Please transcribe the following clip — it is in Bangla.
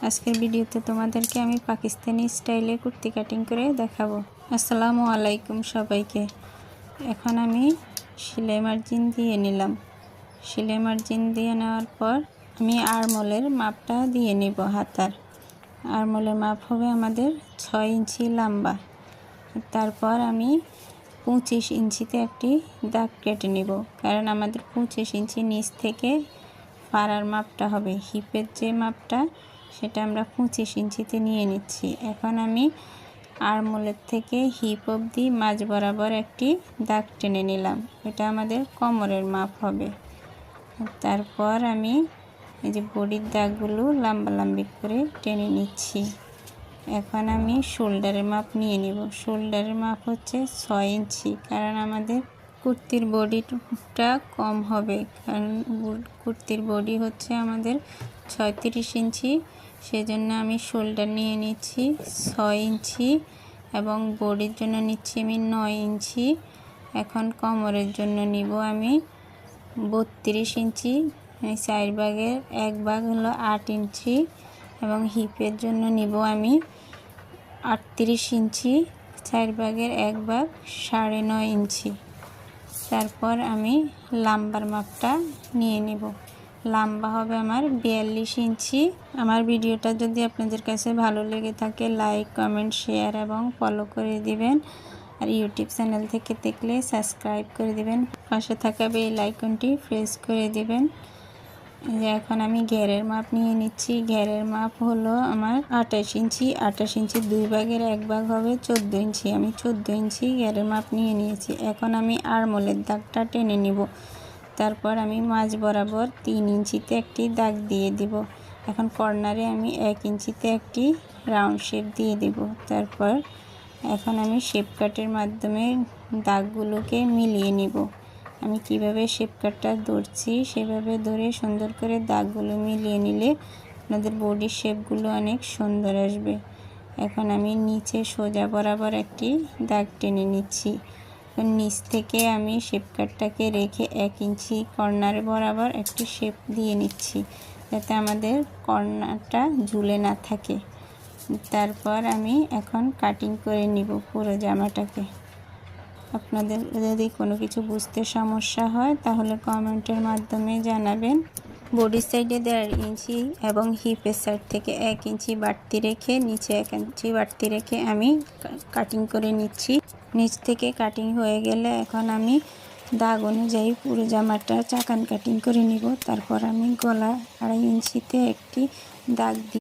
আজকের ভিডিওতে তোমাদেরকে আমি পাকিস্তানি স্টাইলে কুর্তি কাটিং করে দেখাবো। আসসালামু আলাইকুম সবাইকে। এখন আমি সেলাই মার্জিন দিয়ে নিলাম। সেলাই মার্জিন দিয়ে নেওয়ার পর আমি আরমোলের মাপটা দিয়ে নিব। হাতার আরমোলের মাপ হবে আমাদের 6 ইঞ্চি লম্বা। তারপর আমি 25 ইঞ্চিতে একটি দাগ কেটে নিব, কারণ আমাদের 25 ইঞ্চি নিচ থেকে পাড়ার মাপটা হবে, হিপের যে মাপটা সেটা আমরা 25 ইঞ্চিতে নিয়ে নিচ্ছি। এখন আমি আরমোলের থেকে হিপ অবধি মাঝ বরাবর একটি দাগ টেনে নিলাম, এটা আমাদের কোমরের মাপ হবে। তারপর আমি এই যে বডির দাগগুলো লম্বালম্বি করে টেনে নিচ্ছি। এখন আমি শোল্ডারের মাপ নিয়ে নিব। শোল্ডারের মাপ হচ্ছে 6 ইঞ্চি, কারণ আমাদের কুর্তির বডিটা কম হবে, কারণ কুর্তির বডি হচ্ছে আমাদের 36 ইঞ্চি, সেজন্য আমি শোল্ডার নিয়ে নিচ্ছি 6 ইঞ্চি এবং বডির জন্য নিচ্ছি আমি 9 ইঞ্চি। এখন কোমরের জন্য নিব আমি 32 ইঞ্চি, 4 ভাগের 1 ভাগ হলো 8 ইঞ্চি এবং হিপের জন্য নিব আমি 38 ইঞ্চি, 4 ভাগের 1 ভাগ 9.5 ইঞ্চি। তারপর আমি লম্বার মাপটা নিয়ে নিব। লম্বা হবে আমার 42 ইঞ্চি। আমার ভিডিওটা যদি আপনাদের কাছে ভালো লেগে থাকে লাইক, কমেন্ট, শেয়ার এবং ফলো করে দিবেন। আর ইউটিউব চ্যানেল থেকে দেখলে সাবস্ক্রাইব করে দিবেন, পাশে থাকা বেল আইকনটি প্রেস করে দিবেন। এখন আমি ঘেরের মাপ নিয়ে নিচ্ছি। ঘেরের মাপ হলো আমার 28 ইঞ্চি। 28 ইঞ্চি 2 ভাগের 1 ভাগ হবে 14 ইঞ্চি। আমি 14 ইঞ্চি ঘেরের মাপ নিয়ে নিয়েছি। এখন আমি আরমোলের দাগটা টেনে নিব। তারপর আমি মাঝ বরাবর 3 ইঞ্চিতে একটি দাগ দিয়ে দিব। এখন কর্নারে আমি 1 ইঞ্চিতে একটি রাউন্ড শেপ দিয়ে দিব। তারপর এখন আমি শেপ কাটের মাধ্যমে দাগগুলোকে মিলিয়ে নিব। আমি কিভাবে শেপ কাটটা ধরছি সেভাবে ধরে সুন্দর করে দাগগুলো মিলিয়ে নিলে আপনাদের বডির শেপগুলো অনেক সুন্দর আসবে। এখন আমি নিচে সোজা বরাবর একটি দাগ টেনে নিচ্ছি। নিচ থেকে আমি শেপ কাটটাকে রেখে 1 ইঞ্চি কর্নার বরাবর একটি শেপ দিয়ে নিচ্ছি, যাতে আমাদের কর্নারটা ঝুলে না থাকে। তারপর আমি এখন কাটিং করে নিব পুরো জামাটাকে। আপনাদের যদি কোনো কিছু বুঝতে সমস্যা হয় তাহলে কমেন্টের মাধ্যমে জানাবেন। বডির সাইডে 1.5 ইঞ্চি এবং হিপের সাইড থেকে 1 ইঞ্চি বাড়তি রেখে নিচে 1 ইঞ্চি বাড়তি রেখে আমি কাটিং করে নিচ্ছি। নিচ থেকে কাটিং হয়ে গেলে এখন আমি দাগ অনুযায়ী পুরো জামাটা চাকান কাটিং করে নিব। তারপর আমি গলা 2.5 ইঞ্চিতে একটি দাগ